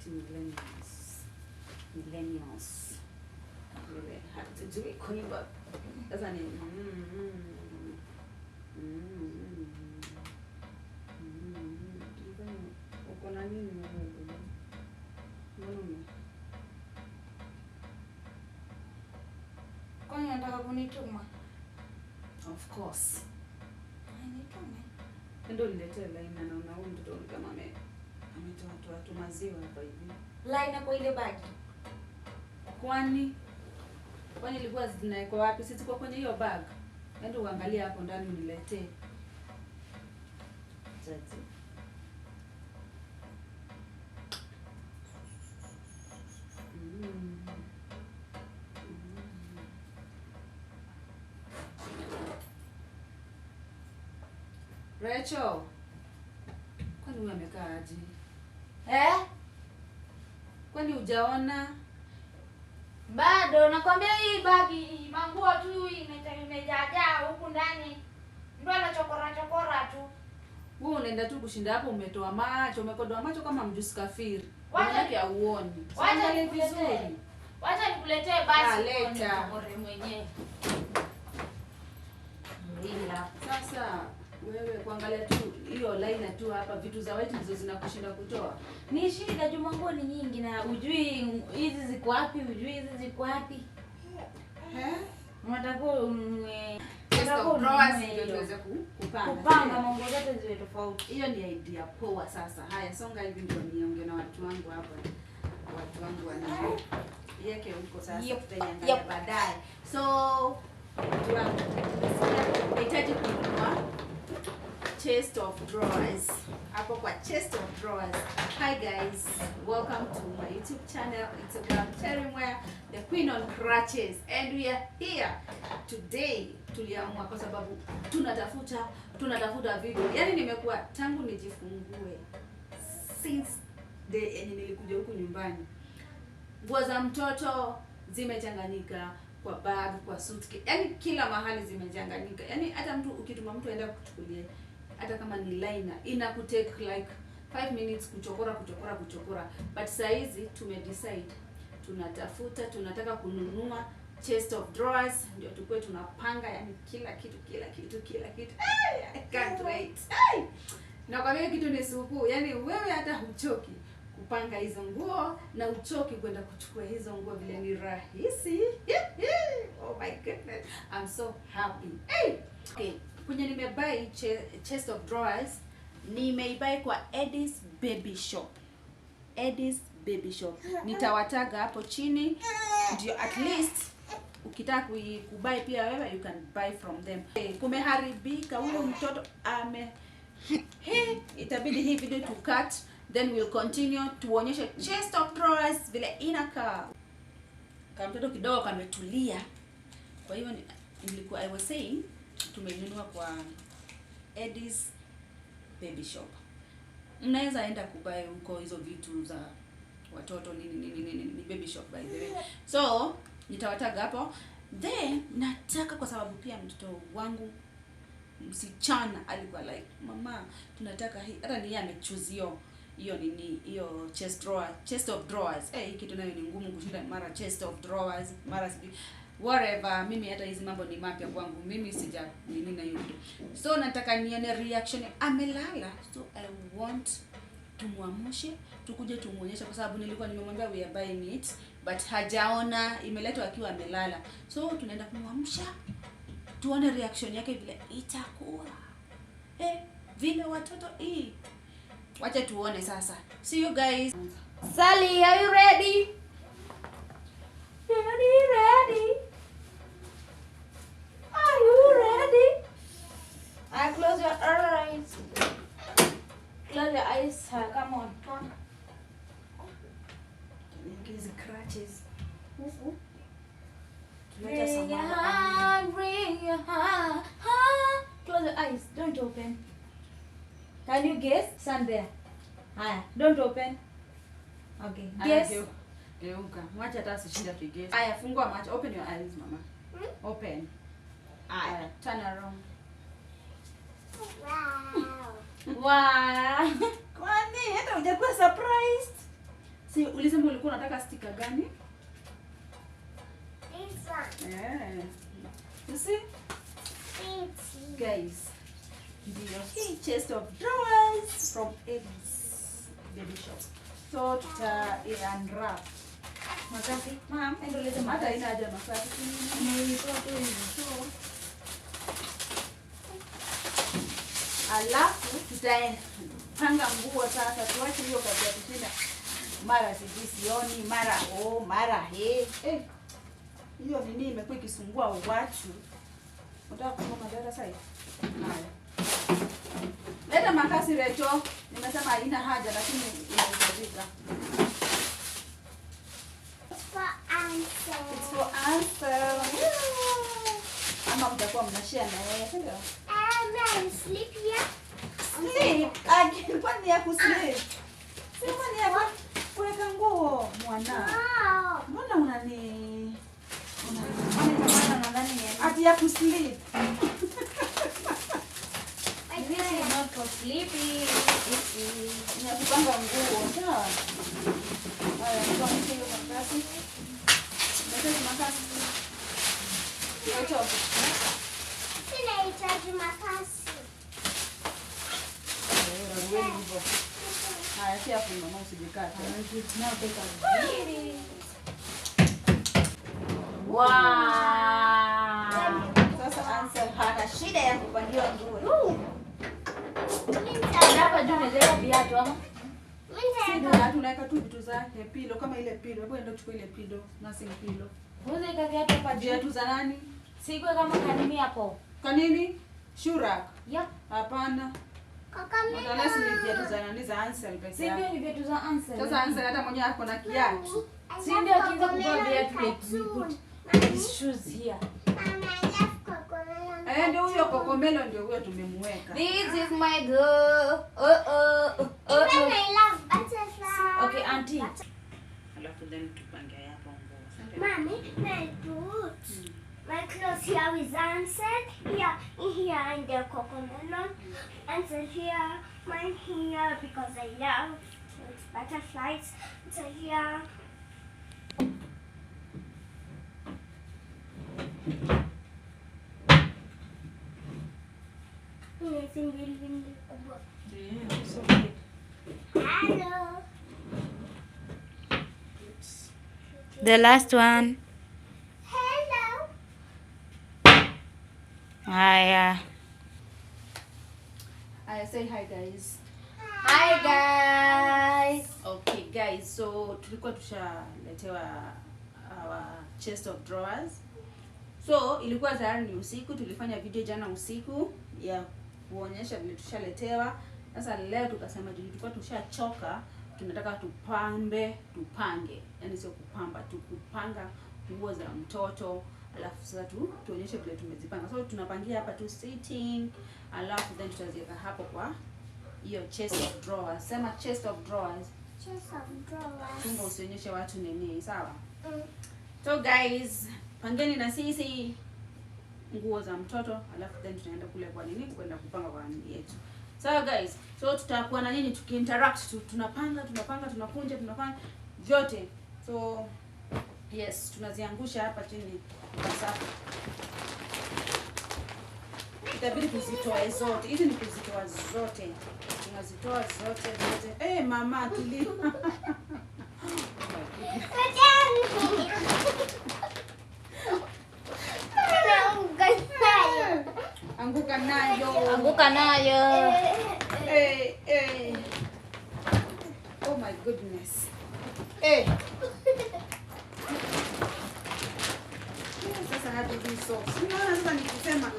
Millennials. Really have to do it kuimba. Sasa ni uko na nini wewe? Mbona? Kwani unataka kunituma? Of course. Nitume. Ndio niletee line na naona huyu mtoto kama ametoa tu maziwa hapa hivi. Line kwa ile bagi. Kwani ilikuwa zinawekwa wapi? Sisi kwa kwenye hiyo bag. Ndio uangalie hapo ndani uniletee. Tati. Rachel. Kwani wewe amekaa aje? Kwani hujaona? Bado nakwambia hii bagi manguo tu imejaa huku ndani. Ndio anachokora tu. Wewe unaenda tu kushinda hapo umetoa macho, umekodoa macho kama mjusi kafiri. Wacha yake auoni. Wacha vizuri. Wacha nikuletee basi leta mwenyewe. Sasa wewe kuangalia tu hiyo line tu hapa vitu za white ndizo zinakushinda kutoa. Ni shida juu manguo ni nyingi na ujui hizi ziko wapi, ujui hizi ziko wapi. Unataka tuweze kupanga manguo zote ziwe tofauti. Hiyo ni idea poa sasa. Haya songa hivi ndio niongee na watu wangu hapa. Watu wangu wana yake huko sasa tutaiangalia baadaye. So watu wangu nahitaji kununua chest of drawers. Hapo kwa chest of drawers. Hi guys, welcome to my YouTube channel. It's about Terimware, the queen on crutches, and we are here today. Tuliamua kwa sababu tunatafuta video. Yaani nimekuwa tangu nijifungue since the nilikuja huku nyumbani. Nguo za mtoto zimechanganyika kwa bag, kwa suitcase. Yaani kila mahali zimechanganyika. Yaani hata mtu ukituma mtu aenda kuchukulia hata kama ni liner inakutake like 5 minutes kuchokora. But saa hizi tumedecide tunataka kununua chest of drawers ndio tukue tunapanga yani kila kitu. I can't wait. Na kwa hiyo kitu ni supu. Yaani wewe hata huchoki kupanga hizo nguo na uchoki kwenda kuchukua hizo nguo vile ni rahisi. Oh my goodness. I'm so happy. Okay. Kwenye nimebuy chest of drawers, nimeibuy kwa Eddie's Baby Shop. Eddie's Baby Shop. Nitawataga hapo chini ndio at least ukitaka kubuy pia wewe you can buy from them. Kumeharibika huyo mtoto itabidi hii video to cut, then we'll continue tuonyeshe chest of drawers vile inakaa. Kama mtoto kidogo kametulia. Kwa hiyo nilikuwa I was saying tumenunua kwa Eddie's Baby Shop. Mnaweza enda kubuy huko hizo vitu za watoto ni Baby Shop by the way. So nitawataga hapo. Then nataka kwa sababu pia mtoto wangu msichana alikuwa like mama tunataka hii, hata ni yeye amechoose hiyo chest of drawers. Hii kitu nayo ni ngumu kushinda mara chest of drawers mara whatever. Mimi hata hizi mambo ni mapya kwangu. Mimi sija nini na hiyo. So nataka nione reaction. Amelala. So I want tumuamshe, tukuje tumuonyeshe kwa sababu nilikuwa nimemwambia we are buying it but hajaona imeletwa akiwa amelala. So tunaenda kumwamsha. Tuone reaction yake vile itakuwa. Vile watoto hii. Wacha tuone sasa. See you guys. Sally, are you ready? Ready? Are you ready? Close your eyes. Close your eyes. Come on. These crutches. Bring your hand. Close your eyes. Don't open. Can you guess? Stand there. Don't open. Okay. Guess. Geuka. Mwacha hata asishinda kigesi. Aya, fungua macho. Open your eyes, mama. Open. Aya, turn around. Wow. Kwani hata hujakuwa surprised? Si ulikuwa unataka sticker gani? This one. Yeah. You see? Guys, ndio hii chest of drawers from Eddie's Baby Shop. So tuta unwrap. Makasi. Mom, endeleza Hata makasi. ina haja makasi. Nimeitoa tu hivi. So, alafu tutapanga nguo sasa, tuache hiyo kazi ya kushinda mara sijui sioni, mara he. Hiyo nini imekuwa ikisumbua watu. Unataka kusoma dada sasa? Haya. Leta makasi Recho. Nimesema haina haja lakini inahitajika. It's for answer. Ama mtakuwa mnashare na yeye, ndio? Sleep here. Sleep. Again, kwani ya kusleep? Sema ni ya kuweka nguo mwana. Mbona unani Kama nadhani ni ati ya kusleep? this is not for sleeping. Ni ya kupanga nguo, sawa? Haya, tuonyeshe hiyo makasi. Leta makasi. Recho. Sinahitaji makasi. Hivyo. Haya, pia hapo mama usijikate. Now take a really. Wow. Sasa answer hana shida ya kupangiwa nguo. Hapa juu unaweka viatu ama? Sasa tunaweka tu vitu zake, pilo kama ile pilo. Hebu enda uchukue ile pilo, nursing pilo. Unaweza weka viatu hapa juu. Viatu za nani? Sikwe kama kanini hapo. Kanini? Shurak. Yep. Hapana. Unaless ni viatu za nani za Ansel pekee Sivyo yake. ni viatu za Ansel. Sasa Ansel hata mwenyewe ako na kiatu. Si ndio akianza kuvaa viatu like we put his shoes here. Ndio huyo Kokomelo ndio huyo tumemweka. This is my girl. Okay, auntie. Alafu then tupange hapo nguo. Mommy, my boots. My clothes here with Ansel. Here in the Cocomelon. Ansel here. Mine here because I love butterflies. So here. Hello. The last one. Hello. Haya. I say hi guys. Hi guys. Okay guys, so tulikuwa tushaletewa our chest of drawers. So ilikuwa tayari ni usiku, tulifanya video jana usiku ya kuonyesha vile tushaletewa. Sasa leo tukasema tulikuwa tushachoka, tunataka tupange. Yaani sio kupamba, kupanga nguo za mtoto. Alafu sasa tuonyeshe vile tumezipanga. So tunapangia hapa tu sitting, alafu then tutaziweka hapo kwa hiyo chest of drawers. Sema chest of drawers. Chest of drawers. Chunga usionyeshe watu nini, sawa? So guys, pangeni na sisi nguo za mtoto, alafu then tunaenda kule kwa nini? Kwenda kupanga kwa nini yetu. So guys, so tutakuwa na nini tukiinteract, tunapanga, tunakunja, tunafanya vyote. So yes, tunaziangusha hapa chini kwa safu. Itabidi kuzitoa zote. Hizi ni kuzitoa zote. Tunazitoa zote. Mama tulia. Anguka nayo. Oh my goodness. Sasa hadi hizo socks. Unaona sasa nikisema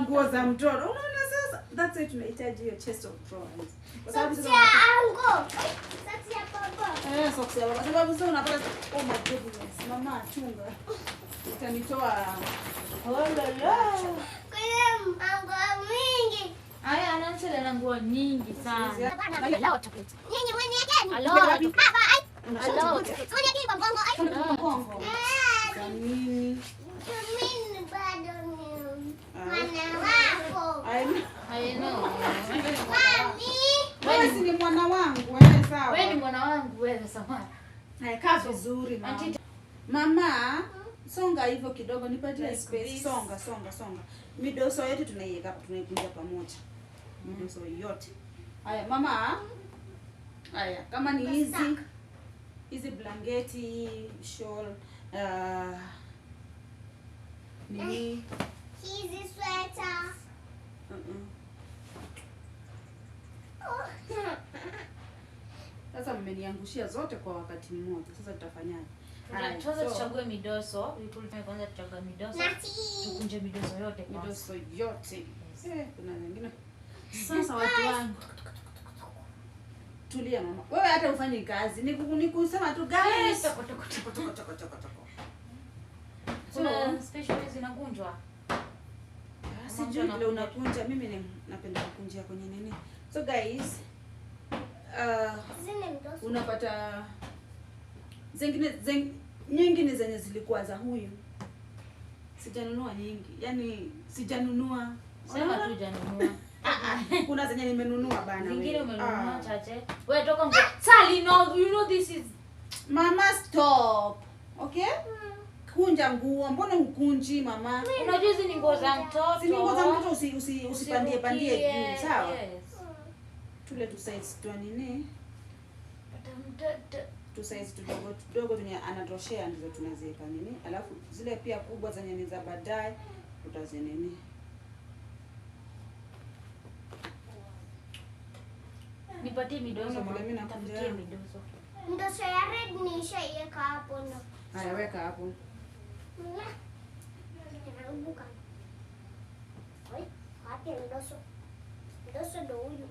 nguo za mtoto. Unaona sasa that's it, tunahitaji hiyo chest of drawers. Kwa sababu sasa socks ya baba. Sababu sasa unapata oh my goodness. Mama chunga. Utanitoa. Oh la la. Haya anaanza na nguo nyingi sana. Hello. I know. mwana wangu, sawa. Wewe ni mwana wangu wewe sawa. Haya, kaa vizuri mama. Mama, songa hivyo kidogo, nipatie space. Songa. Midoso yote tunaiweka hapa, tunaikunja pamoja. Midoso yote. Haya, mama. Haya, kama ni hizi blanketi, shawl, nini? Hizi sweater. Sasa mmeniangushia zote kwa wakati mmoja. Sasa tutafanyaje? Tuanze tuchague midoso. Kwanza tuchague midoso. Tukunje midoso yote kwanza. Midoso yote. Kuna nyingine. Sasa watu wangu. Tulia mama. Wewe hata ufanye kazi. Ni kusema tu guys. Toko. Kuna special zinakunjwa. Sijui vile unakunja. Mimi napenda kukunjia kwenye nini. So guys, unapata nyingine zenye zilikuwa za huyu. Sijanunua nyingi. Yaani sijanunua. Sema tu janunua. Kuna zenye nimenunua bana wewe. Zingine umenunua chache. Wewe toka ngo. Sally, no, you know this is Mama, stop. Okay? Kunja nguo. Mbona hukunji mama? unajua hizi ni nguo za mtoto. Si nguo za mtoto, usipandie juu, sawa? Yes. Tule tu size tu nini? Tu size tudogo tunye anatoshea ndizo tunaziweka nini? Alafu zile pia kubwa zenye ni za baadaye utazinini. Nipatie midoso mama. Mimi nakunja midoso. Midoso ya red nishaiweka hapo ndo. Haya, weka hapo. Inaanguka. Oi, wapi midoso? Midoso ndo huyu.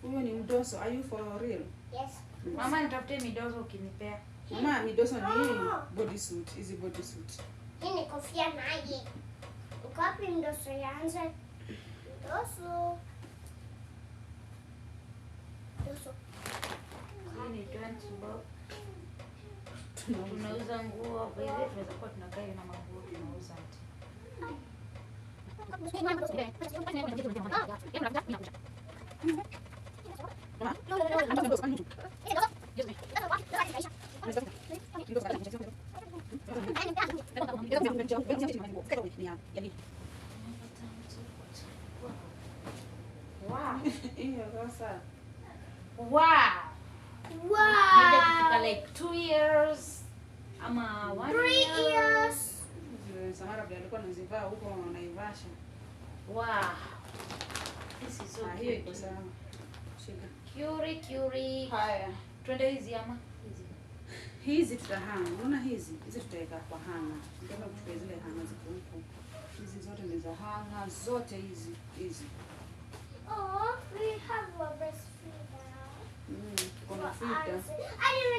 Huyo ni mdoso. Are you for real? Yes. Mama nitafutie midoso ukinipea. Mama, midoso ni bodysuit, hizi bodysuit. Hii ni kofia naye. Uko wapi midoso yaanze? Midoso. Hii ni 20 bob. Tunauza nguo hapo hivi, tunaweza kuwa tunakaa na manguo tunauza ati. Wow. Hiyo sasa. Wow. Maybe kufika like 2 years ama 1 3 years. Samara bila alikuwa anazivaa huko Naivasha. Wow. This is so Hiyo iko sawa. Shika. Curie. Haya. Twende hizi ama hizi. Hizi tutahanga. Unaona hizi tutaweka kwa hanga. Ndio kuchukua zile hanga ziko huko. Hizi zote ni za hanga, zote hizi. Oh, we have a breastfeeder. Kuna feeder.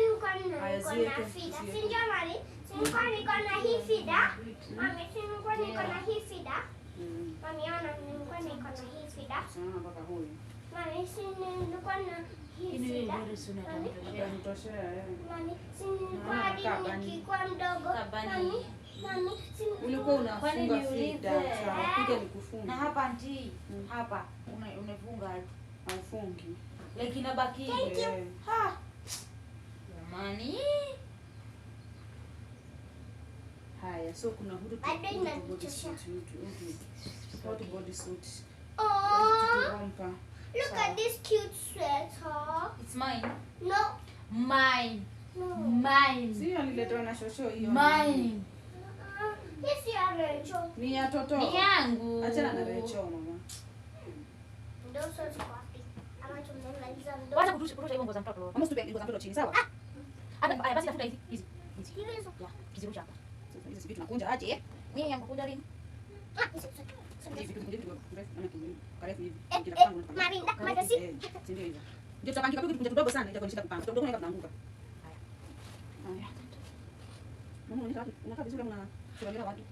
Niko na feeder. Si jamani, niko na hii feeder. Mami, niko na hii feeder. Mami, niko na hii feeder. Sana mpaka huyu. Mami, niko na hii feeder. Mtoshea. Mami, niko nikikuwa mdogo. Mami, ulikuwa unafunga feeder. Sawa, kuja nikufunga. Na hapa anti, hapa unafunga haufungi. Like inabaki Thank you. Ha. Jamani. Haya, so kuna hudu body suit. Hot body suit. Oh, look at this cute sweater. It's mine. No. Mine. No. Mine. Sio niletewa na shosho hiyo. Mine. Yes, you are Rachel. Ni ya toto. Ni yangu. Achana na Rachel mama. Ndio sasa wapi? Ama tumemaliza ndio. Wacha kurusha hiyo nguo za mtoto. Ama tupe nguo za mtoto chini, sawa? Hata basi tafuta hizi. Hizi. Hizo. Ya, kizirusha hapa. Hizi vitu tunakunja aje? Mimi yangu kunja lini? Hizi vitu karefu hivi. Marinda, madasi. Ndio hivyo. Ndio tutapanga kitu kunja kidogo sana itakuwa shida kupanga. Kidogo kama tunaanguka. Haya. Mama unakaa vizuri kama tunaangalia watu.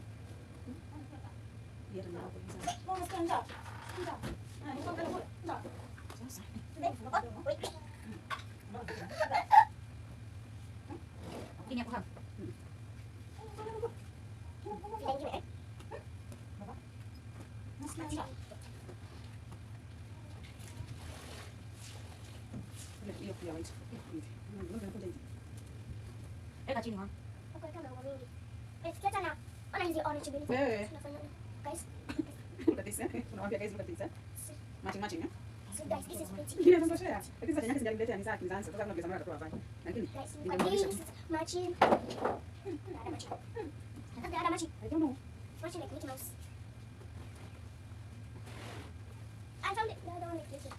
Ndio tena hapo sasa. Mama skanja. Sasa. Ini aku hang. pia white. Eka chini mama. Okay, kama mambo mingi. Sikia na ona hizi orange mbili. Wewe. Tunafanya guys. Kabisa. Unawaambia guys kabisa. Matching eh? So guys, this is pretty. Kile tunatoshea. Lakini sasa nyanya sijaletea ni saa kizaanza. Sasa tunapesa mara tatoa hapa. Lakini Guys, ningemaanisha this is matching. Ada matching. Ada matching. I don't know. Matching like Mickey Mouse. I found it. No, I don't want it. This is.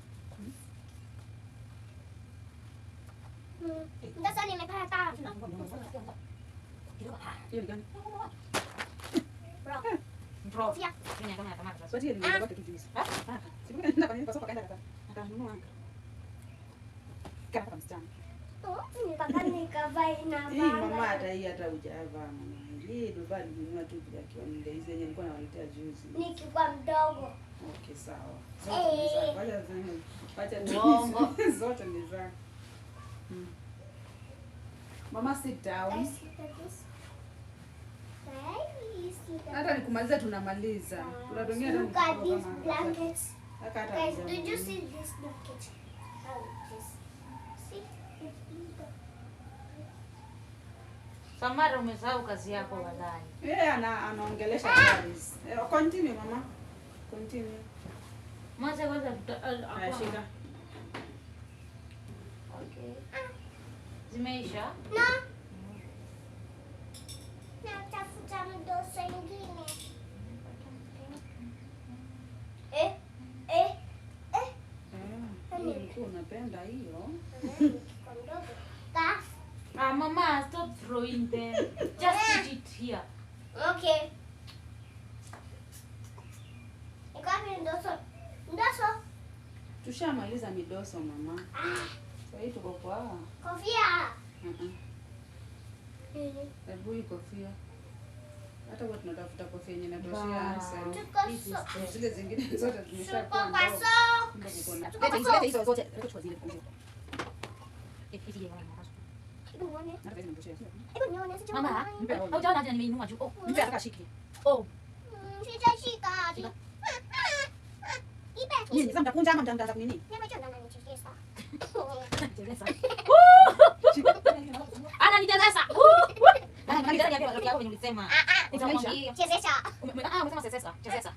That's only my parents. Hiyo ni gani? Bro. Bro. Yeah. Mimi kama ya tomato. Sio hiyo ni ngoja tujuice. Sibuka nenda kwa soko kaenda kaka. Akanunua. Kama msichana. Hii mama hata hii hata hujavaa mama. Hii dubai nilinunua tu bila kiwango. Hizi yenyewe nilikuwa nawaletea juzi. Nikikuwa mdogo. Okay, sawa. Zote ni sawa. Wacha Uongo. zote ni sawa. Mama sit down. Hata nikumaliza tunamaliza. Tunadongea hata Look at these blankets. hata Guys, did you see this blanket? How it is? See? Samara umesahau kazi yako wallahi. Yeye anaongelesha Paris. Continue mama. Continue. Mwanzo kwanza Shika. Okay. Zimeisha? No. Natafuta mdoso ingine. Ulikuwa unapenda hiyo? Ah, mama, stop throwing them. Just put it here. Okay. Ikapi mdoso. Mdoso. Tushamaliza midoso mama. Sasa hii tuko kwa. Kofia. Hebu hii kofia. Hata kwa tunatafuta kofia yenye inatoshea answer. Tuko Zile zingine zote zimeshakuwa Tuko kwa ndogo. soko. Kumbe kuko na. Tuko Hizo zote. Chukua zile kofia. Hivi ndio mama. Hebu nione. Hata hizo zinatoshea. Hebu nione sijui. Mama, Mpe hapo. haujaona hata nimeinua juu. Oh, Mpe ataka shiki. oh. Sitashika. Ipe. Nini? Sasa mtakunja ama mtaanza kunini? Nimechona na nichekesa. Teresa. Shika. Ana nitazasa. Ananieleza yake wakati yako ulisema. Nitamwambia. Chezesha. Umesema sesesa. Chezesa.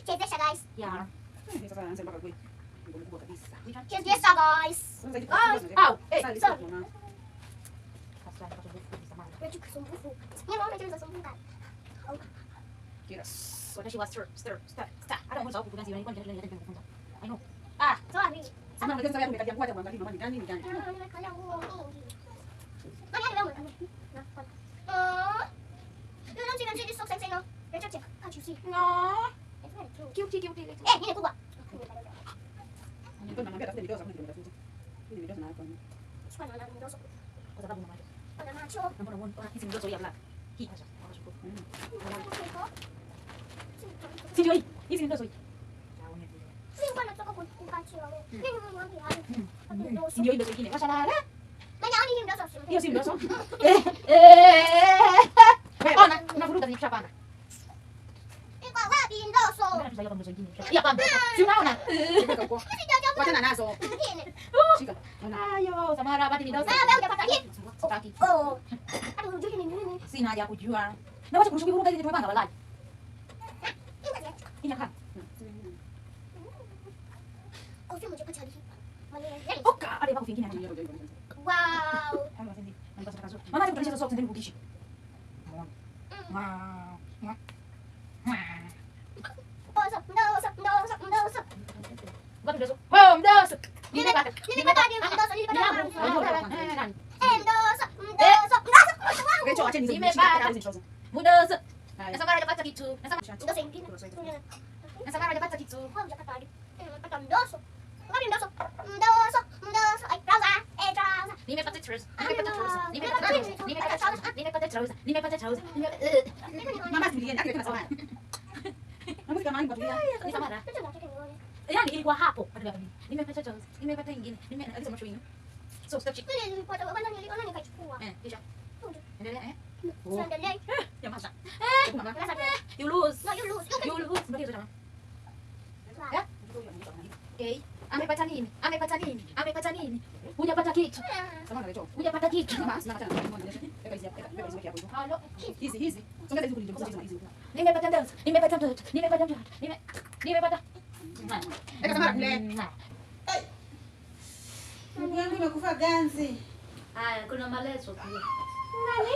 Chezesha guys. Yeah. Sasa anaanza mpaka kwe. Ngumu kubwa kabisa. Chezesha guys. Sasa hivi Au, sasa hivi mama. Wewe kusumbufu. Ni naona cheza sumbuka. Kira. Watashi wa stir. Hata unaweza kukuanza hiyo ilikuwa ndio kufunza. I know. Ah, Sorry. Sasa unaweza sasa umekaja kwa kuangalia mama ni gani ni gani. Nimekalia nguo mingi. Nani wewe? You don't even see this so sexy no. Check. Can't you see? no. It's very cute. Cute. Nini kubwa? Ndio namwambia tafuta video za mtu mtafuta. Hii video na hapo. Sikuwa naona mdoso. Kwa sababu mama. Ana macho. Mbona unaona hizi ndio ya black. Hii sasa. Sio hii. Hizi ndio hii. Sikuwa nataka kukupatia wewe. Mimi nimwambia hapo. Ndio ndio nyingine. Mashallah. Mimi naona hii mdoso. Hiyo si ndio? Ona, unavuruga nikishapanda. Iko wapi ndoso? Mbona tuzaia kwa mdoso nyingine? Ya panda. Si unaona? Wachana nazo. Mwingine. Shika. Ayo, Samara bado ni ndoso. Wewe hujapata hii? Sitaki. Oh. Hadi unajua ni nini? Sina haja ya kujua. Na wacha kushukuru Mungu hizi tumepanga wallahi. Inakaa. Kofia moja kati hadi. Oka, ale bako vingine hata. Wow. Kama sindi. Mama tukuonyesha socks ndio kukishi. Ndoso. Wapi ndoso? Oh, ndoso. Nimepata ndoso. Rachel, acha nizo. Nimepata. Ndoso. Ndoso. Haya. Na Samara hajapata kitu. Ndoso ingine. Na Samara hajapata kitu. Wewe hujapata hadi. Nimepata ndoso. Wapi ndoso? Ndoso. Ai, trouser. Trouser. Nimepata trouser. Nimepata trouser. Mama tulieni, akiweka sawa. Mama kama ni batulia. Ni Samara. Sasa nataka nione. Yaani ilikuwa hapo. Nimepata trouser. Nimepata ingine. Nimepata macho yenu. So stop chick. Mimi nilipata kwanza niliona nikachukua. Kisha. Endelea Tuendelee. Ya masha. Mama. Sasa You lose. no, you lose. You lose. Ndio jamaa. Wow. Okay. Amepata nini? Amepata nini? Amepata nini? Hujapata kitu. Samahani lecho. Hujapata kitu. Mama, sina hata mmoja. Weka hizi hapa. Weka hizi hapo. Halo. Hizi. Songeza hizi kulizo hizi. Nimepata ndoto. Nimepata mtoto. Nimepata mtoto. Nimepata. Weka samara kule. Mungu wangu umekufa ganzi. Haya, kuna malezo pia. Nani?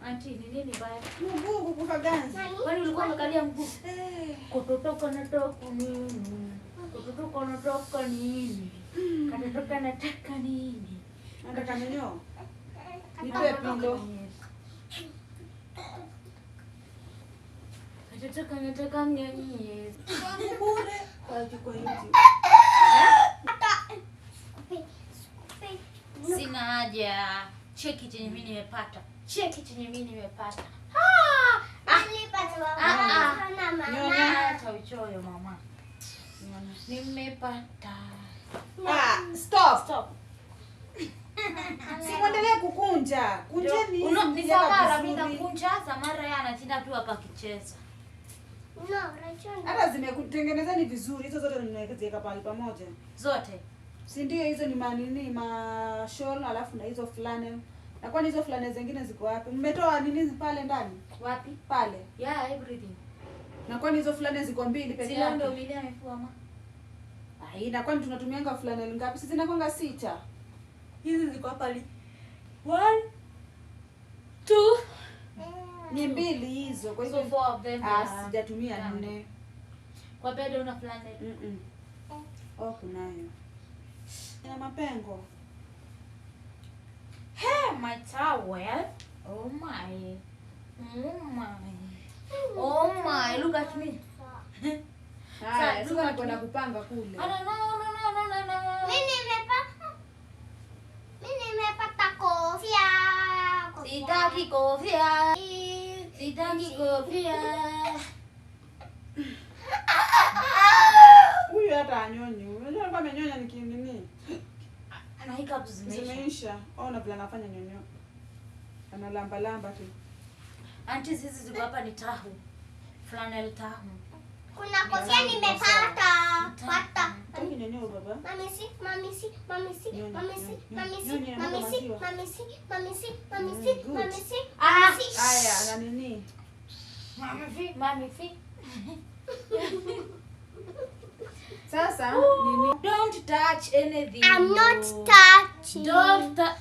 Auntie, ni nini baya? Mungu kufa ganzi. Kwani ulikuwa umekalia mguu? Kutotoka natoka nini? Kutotoka natoka nini? Katotoka nataka nini? Nataka ninyo. Nipe pindo. Katotoka nataka mnyanyie. Bure. Kwa chukua hizi. Sina haja. Cheki chenye mimi nimepata. Cheki chenye mimi nimepata. Acha uchoyo mama. Nimepata. Stop. Simuendelee kukunja. Kunjeni hizi. Ni Samara mimi nakunja, Samara yeye anachinda tu hapa akicheza. Hata zimekutengenezeni vizuri. Hizo zote nimeziweka pale pamoja. Zote. Si ndio hizo ni manini shawl alafu na hizo flannel. Na kwani hizo flannel zingine ziko wapi? Mmetoa nini pale ndani? Wapi? Pale. Yeah, everything. Na kwani hizo flannel ziko mbili peke Sio yake? ndio milia amefua ma. Ai, na kwani tunatumianga flannel ngapi? Sisi zinakwanga 6. Hizi ziko hapa li. 1 2 Ni mbili hizo. Kwa so hivyo 4 of them. sijatumia 4. Kwa bed una flannel. Oh, kunayo. Ina mapengo. Hey, my towel. Oh my. Oh my, look at me. Haya, sasa nakwenda kupanga kule. No. Mimi nimepata kofia. Sitaki kofia. Sitaki kofia. Huyu hata anyonyi. Unajua kama amenyonya ni nini? Ana hiccups Zimeisha. Ona vile anafanya nyonyo. Analamba tu. Auntie, hizi ziko hapa ni tahu. Flannel tahu. Kuna kofia nimepata. Pata. Taki nyonyo baba. Mamisi. Haya, na nini? Mami. Sasa nini? Don't touch anything. I'm not touching. Don't touch.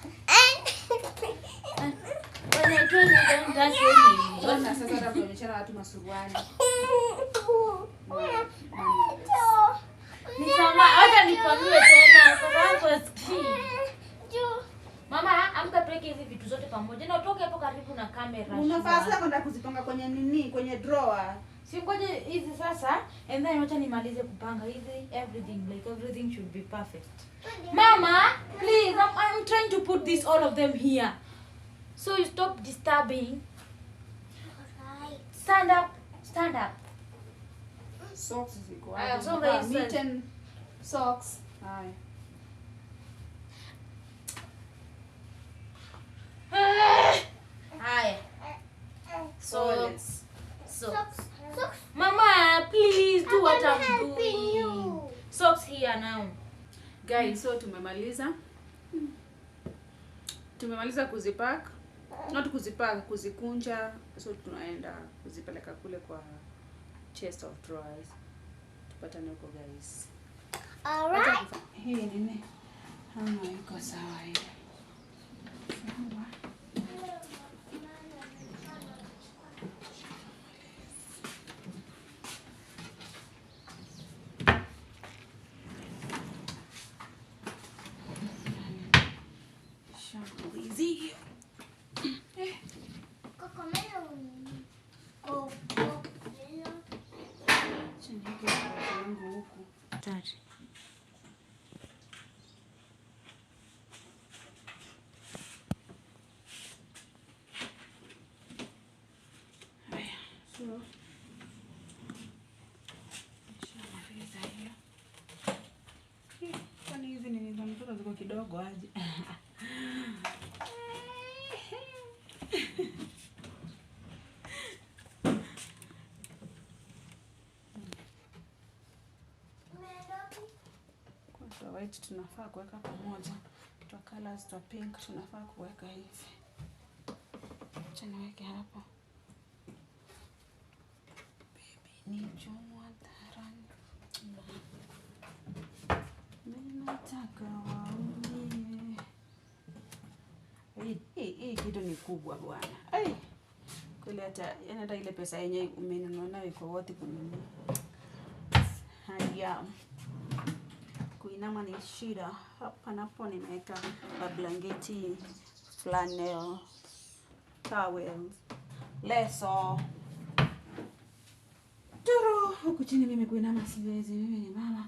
When I told you don't touch anything. Ona sasa hata tunaonyeshana watu masuruali. Ni sama hata nipanue tena kwa sababu asikii. Mama, amka tuweke hizi vitu zote pamoja na utoke hapo karibu na kamera. Unafaa sasa kwenda kuzipanga kwenye nini? Kwenye drawer. Si ngoje hizi sasa and then wacha nimalize kupanga hizi everything should be perfect. Mama, please, I'm trying to put this all of them here. So you stop disturbing. Stand up. Socks ziko Haya, hapo. songa hizi. Mitten socks. Haya. Haya. Socks. Socks. Mama, please do what I'm helping doing. you. Socks here now. Guys, so tumemaliza kuzipack. Not kuzipack, kuzikunja. So tunaenda kuzipeleka kule kwa chest of drawers. Tupatane huko guys. Alright. Hii nini? Hama iko sawa hii. Kwani hizi nini za mtoto ziko kidogo aje? white tunafaa kuweka pamoja, twa colors twa pink tunafaa kuweka hivi. Acha niweke hapo. Baby ni chomwa tarani. Mimi nataka waumie. Hii kitu ni kubwa bwana. Ai. Kweli hata ile pesa yenyewe umenunua nayo iko wote kununua. Haya. Kuinama ni shida. Hapa napo nimeweka blanketi, flannel, towels, leso. Turu, huku chini mimi kuinama siwezi. Mimi ni mama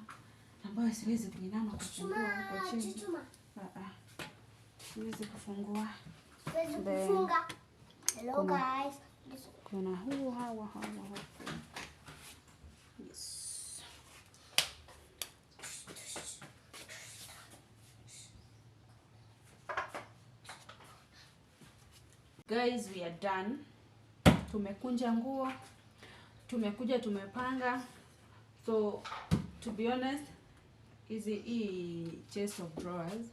ambayo siwezi kuinama kufungua huko chini. Siwezi kufungua. Hello guys. Kuna hawa. Yes. Guys, we are done. Tumekunja nguo. Tumekuja tumepanga. So to be honest, hii chest of drawers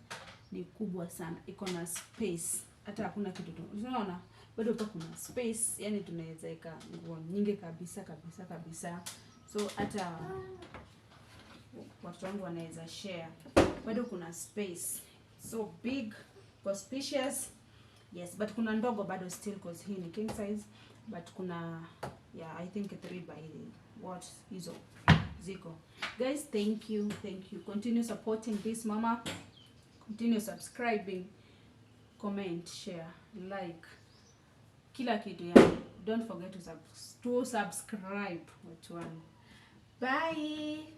ni kubwa sana. Iko na space. Hata hakuna kitu tu. Unaona? Bado hapa kuna space, yani tunaweza weka nguo nyingi kabisa. So hata watu wangu wanaweza share. Bado kuna space. So big, spacious. Yes, but kuna ndogo bado still cause hii ni king size, but kuna I think 3 by what hizo ziko. Guys, thank you. Continue supporting this mama. Continue subscribing, comment, share, like. Kila kitu yani. Don't forget to subscribe watu wangu. Bye.